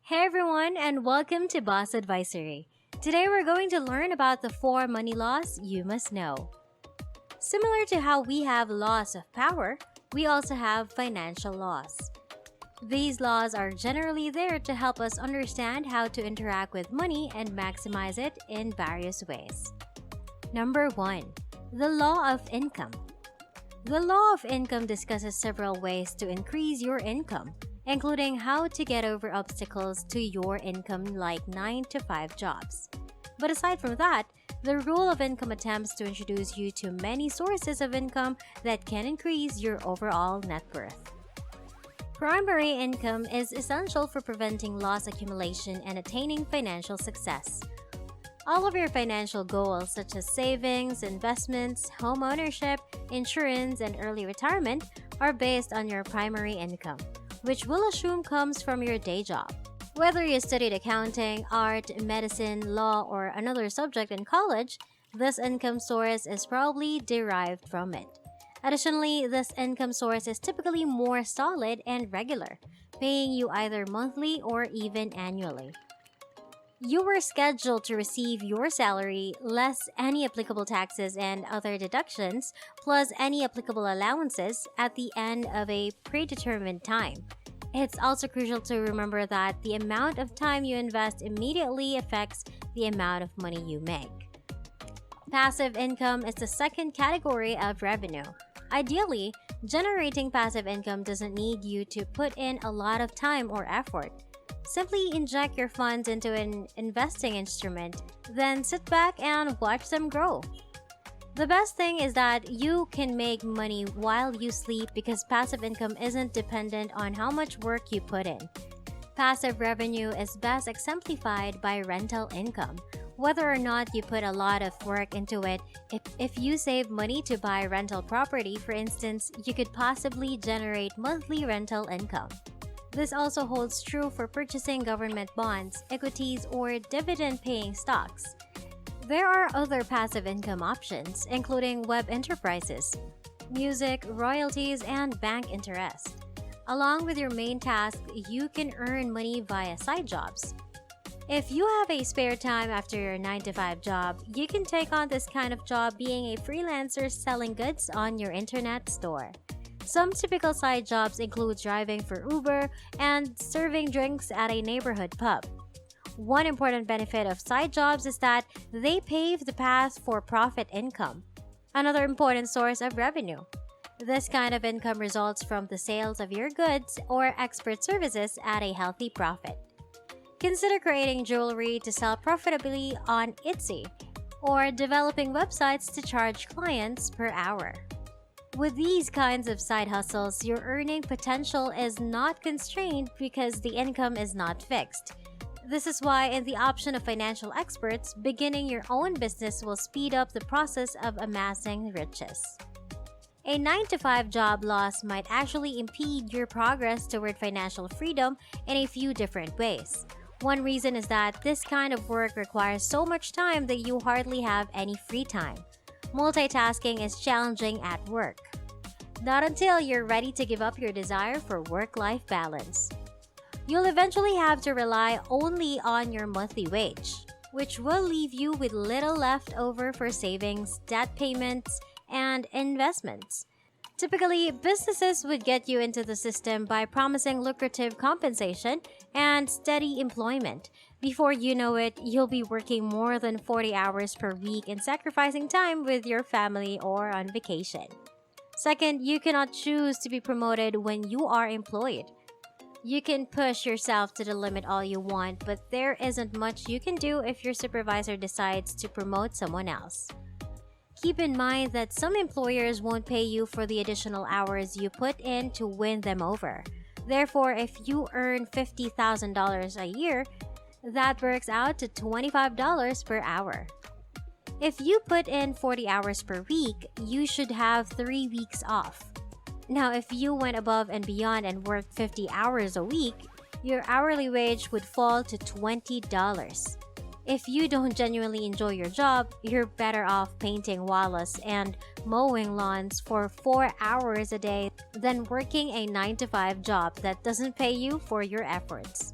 Hey everyone, and welcome to Boss Advisory. Today we're going to learn about the four money laws you must know. Similar to how we have laws of power, we also have financial laws. These laws are generally there to help us understand how to interact with money and maximize it in various ways. Number 1. The Law of Income. The Law of Income discusses several ways to increase your income, including how to get over obstacles to your income like 9 to 5 jobs. But aside from that, the rule of income attempts to introduce you to many sources of income that can increase your overall net worth. Primary income is essential for preventing loss accumulation and attaining financial success. All of your financial goals, such as savings, investments, home ownership, insurance, and early retirement, are based on your primary income, which we'll assume comes from your day job. Whether you studied accounting, art, medicine, law, or another subject in college, this income source is probably derived from it. Additionally, this income source is typically more solid and regular, paying you either monthly or even annually. You were scheduled to receive your salary less any applicable taxes and other deductions, plus any applicable allowances at the end of a predetermined time. It's also crucial to remember that the amount of time you invest immediately affects the amount of money you make. Passive income is the second category of revenue. Ideally, generating passive income doesn't need you to put in a lot of time or effort. Simply inject your funds into an investing instrument, then sit back and watch them grow. The best thing is that you can make money while you sleep because passive income isn't dependent on how much work you put in. Passive revenue is best exemplified by rental income. Whether or not you put a lot of work into it, if you save money to buy rental property, for instance, you could possibly generate monthly rental income. This also holds true for purchasing government bonds, equities, or dividend-paying stocks. There are other passive income options, including web enterprises, music, royalties, and bank interest. Along with your main task, you can earn money via side jobs. If you have a spare time after your 9 to 5 job, you can take on this kind of job being a freelancer selling goods on your internet store. Some typical side jobs include driving for Uber and serving drinks at a neighborhood pub. One important benefit of side jobs is that they pave the path for profit income, another important source of revenue. This kind of income results from the sales of your goods or expert services at a healthy profit. Consider creating jewelry to sell profitably on Etsy, or developing websites to charge clients per hour. With these kinds of side hustles, your earning potential is not constrained because the income is not fixed. This is why, in the option of financial experts, beginning your own business will speed up the process of amassing riches. A 9 to 5 job loss might actually impede your progress toward financial freedom in a few different ways. One reason is that this kind of work requires so much time that you hardly have any free time. Multitasking is challenging at work. Not until you're ready to give up your desire for work-life balance. You'll eventually have to rely only on your monthly wage, which will leave you with little left over for savings, debt payments, and investments. Typically, businesses would get you into the system by promising lucrative compensation and steady employment. Before you know it, you'll be working more than 40 hours per week and sacrificing time with your family or on vacation. Second, you cannot choose to be promoted when you are employed. You can push yourself to the limit all you want, but there isn't much you can do if your supervisor decides to promote someone else. Keep in mind that some employers won't pay you for the additional hours you put in to win them over. Therefore, if you earn $50,000 a year, that works out to $25 per hour. If you put in 40 hours per week, you should have 3 weeks off. Now, if you went above and beyond and worked 50 hours a week, your hourly wage would fall to $20. If you don't genuinely enjoy your job, you're better off painting walls and mowing lawns for 4 hours a day than working a 9 to 5 job that doesn't pay you for your efforts.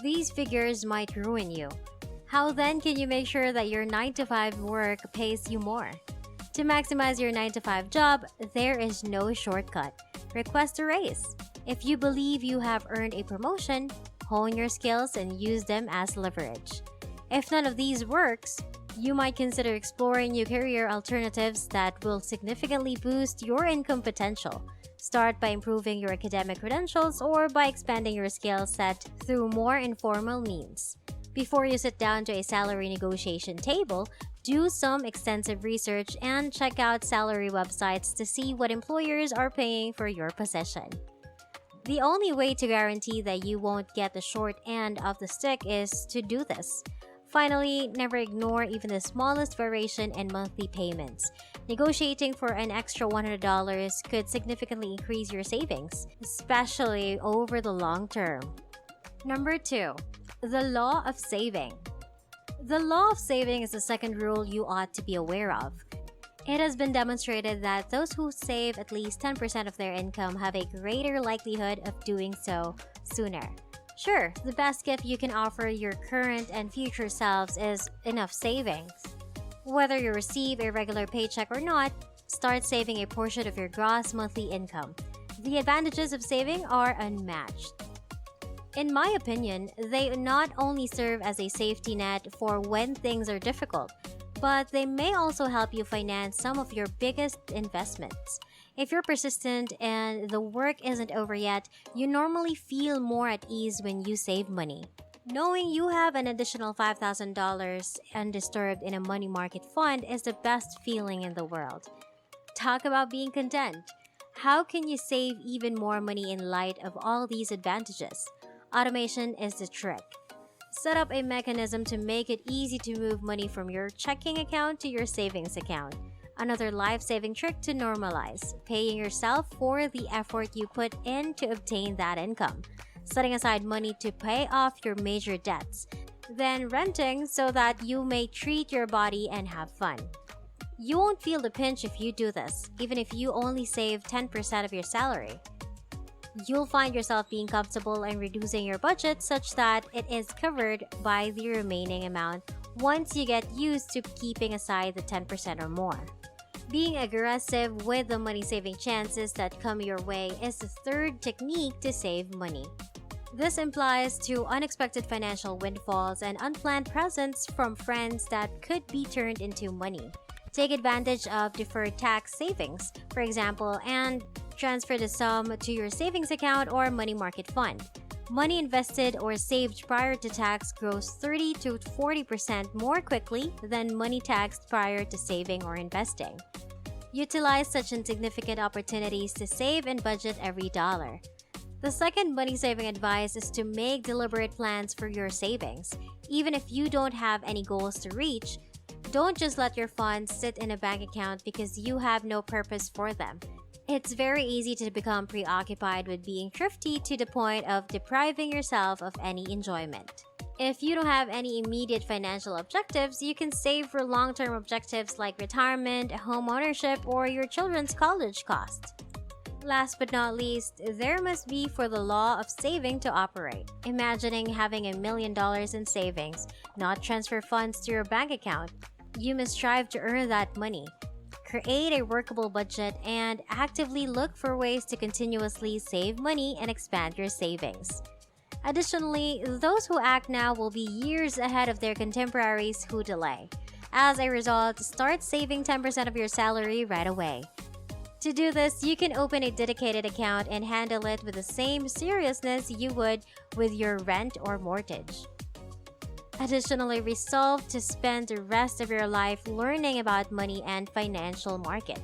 These figures might ruin you. How then can you make sure that your 9 to 5 work pays you more? To maximize your 9 to 5 job, there is no shortcut. Request a raise. If you believe you have earned a promotion, hone your skills and use them as leverage. If none of these works, you might consider exploring new career alternatives that will significantly boost your income potential. Start by improving your academic credentials or by expanding your skill set through more informal means. Before you sit down to a salary negotiation table, do some extensive research and check out salary websites to see what employers are paying for your position. The only way to guarantee that you won't get the short end of the stick is to do this. Finally, never ignore even the smallest variation in monthly payments. Negotiating for an extra $100 could significantly increase your savings, especially over the long term. Number 2. The law of saving. The law of saving is the second rule you ought to be aware of. It has been demonstrated that those who save at least 10% of their income have a greater likelihood of doing so sooner. Sure, the best gift you can offer your current and future selves is enough savings. Whether you receive a regular paycheck or not, start saving a portion of your gross monthly income. The advantages of saving are unmatched. In my opinion, they not only serve as a safety net for when things are difficult, but they may also help you finance some of your biggest investments. If you're persistent and the work isn't over yet, you normally feel more at ease when you save money. Knowing you have an additional $5,000 undisturbed in a money market fund is the best feeling in the world. Talk about being content. How can you save even more money in light of all these advantages? Automation is the trick. Set up a mechanism to make it easy to move money from your checking account to your savings account. Another life-saving trick to normalize, paying yourself for the effort you put in to obtain that income. Setting aside money to pay off your major debts. Then renting so that you may treat your body and have fun. You won't feel the pinch if you do this, even if you only save 10% of your salary. You'll find yourself being comfortable and reducing your budget such that it is covered by the remaining amount once you get used to keeping aside the 10% or more. Being aggressive with the money-saving chances that come your way is the third technique to save money. This implies to unexpected financial windfalls and unplanned presents from friends that could be turned into money. Take advantage of deferred tax savings, for example, and transfer the sum to your savings account or money market fund. Money invested or saved prior to tax grows 30 to 40% more quickly than money taxed prior to saving or investing. Utilize such insignificant opportunities to save and budget every dollar. The second money-saving advice is to make deliberate plans for your savings. Even if you don't have any goals to reach, don't just let your funds sit in a bank account because you have no purpose for them. It's very easy to become preoccupied with being thrifty to the point of depriving yourself of any enjoyment. If you don't have any immediate financial objectives, you can save for long-term objectives like retirement, home ownership, or your children's college costs. Last but not least, there must be for the law of saving to operate. Imagining having $1 million in savings, not transfer funds to your bank account. You must strive to earn that money. Create a workable budget and actively look for ways to continuously save money and expand your savings. Additionally, those who act now will be years ahead of their contemporaries who delay. As a result, start saving 10% of your salary right away. To do this, you can open a dedicated account and handle it with the same seriousness you would with your rent or mortgage. Additionally, resolve to spend the rest of your life learning about money and financial market.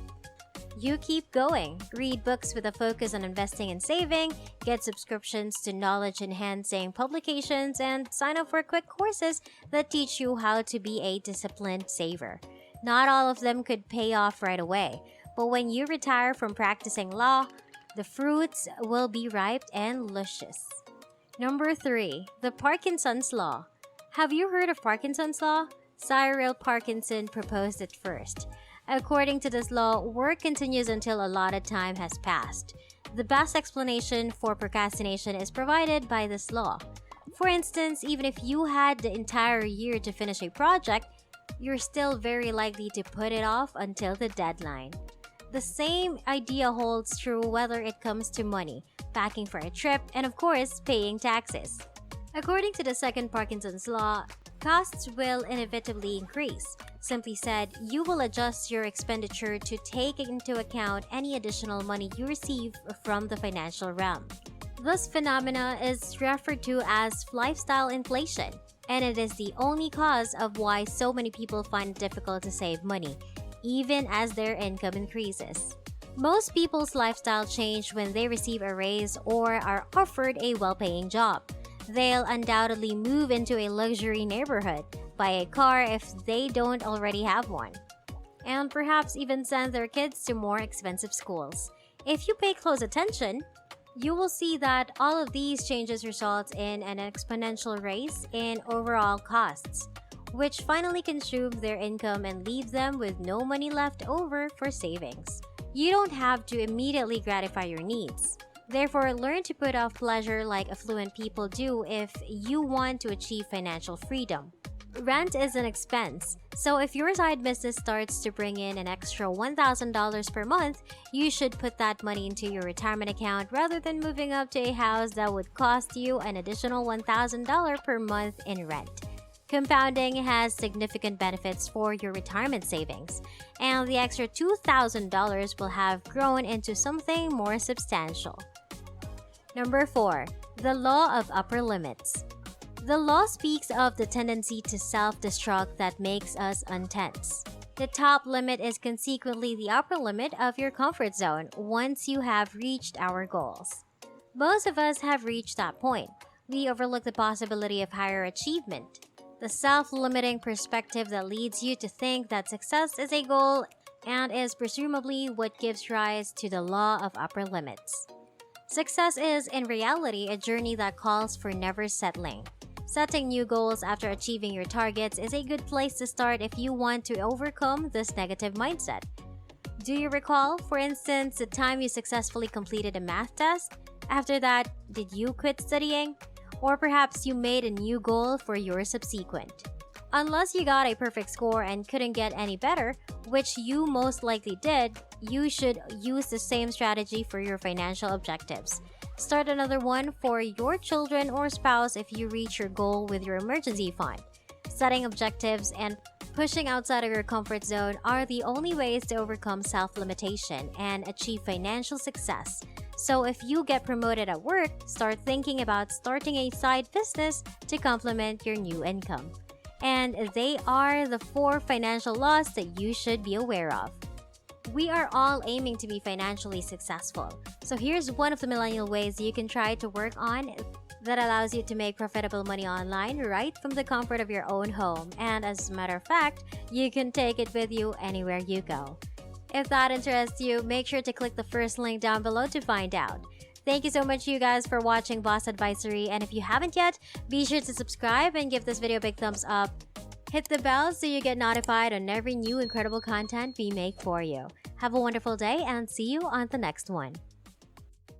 You keep going. Read books with a focus on investing and saving, get subscriptions to knowledge-enhancing publications, and sign up for quick courses that teach you how to be a disciplined saver. Not all of them could pay off right away, but when you retire from practicing law, the fruits will be ripe and luscious. Number 3. The Parkinson's Law. Have you heard of Parkinson's Law? Cyril Parkinson proposed it first. According to this law, work continues until allotted time has passed. The best explanation for procrastination is provided by this law. For instance, even if you had the entire year to finish a project, you're still very likely to put it off until the deadline. The same idea holds true whether it comes to money, packing for a trip, and of course, paying taxes. According to the second Parkinson's law, costs will inevitably increase. Simply said, you will adjust your expenditure to take into account any additional money you receive from the financial realm. This phenomena is referred to as lifestyle inflation, and it is the only cause of why so many people find it difficult to save money, even as their income increases. Most people's lifestyle change when they receive a raise or are offered a well-paying job. They'll undoubtedly move into a luxury neighborhood, buy a car if they don't already have one, and perhaps even send their kids to more expensive schools. If you pay close attention, you will see that all of these changes result in an exponential raise in overall costs, which finally consume their income and leave them with no money left over for savings. You don't have to immediately gratify your needs. Therefore, learn to put off pleasure like affluent people do if you want to achieve financial freedom. Rent is an expense, so if your side business starts to bring in an extra $1,000 per month, you should put that money into your retirement account rather than moving up to a house that would cost you an additional $1,000 per month in rent. Compounding has significant benefits for your retirement savings, and the extra $2,000 will have grown into something more substantial. Number 4. The Law of Upper Limits. The law speaks of the tendency to self-destruct that makes us untense. The top limit is consequently the upper limit of your comfort zone once you have reached our goals. Most of us have reached that point. We overlook the possibility of higher achievement. The self-limiting perspective that leads you to think that success is a goal and is presumably what gives rise to the law of upper limits. Success is, in reality, a journey that calls for never settling. Setting new goals after achieving your targets is a good place to start if you want to overcome this negative mindset. Do you recall, for instance, the time you successfully completed a math test? After that, did you quit studying? Or perhaps you made a new goal for your subsequent. Unless you got a perfect score and couldn't get any better, which you most likely did, you should use the same strategy for your financial objectives. Start another one for your children or spouse if you reach your goal with your emergency fund. Setting objectives and pushing outside of your comfort zone are the only ways to overcome self-limitation and achieve financial success. So if you get promoted at work, start thinking about starting a side business to complement your new income. And they are the 4 financial laws that you should be aware of. We are all aiming to be financially successful. So here's one of the millennial ways you can try to work on that allows you to make profitable money online right from the comfort of your own home. And as a matter of fact, you can take it with you anywhere you go. If that interests you, make sure to click the first link down below to find out. Thank you so much, you guys, for watching Boss Advisory. And if you haven't yet, be sure to subscribe and give this video a big thumbs up. Hit the bell so you get notified on every new incredible content we make for you. Have a wonderful day and see you on the next one.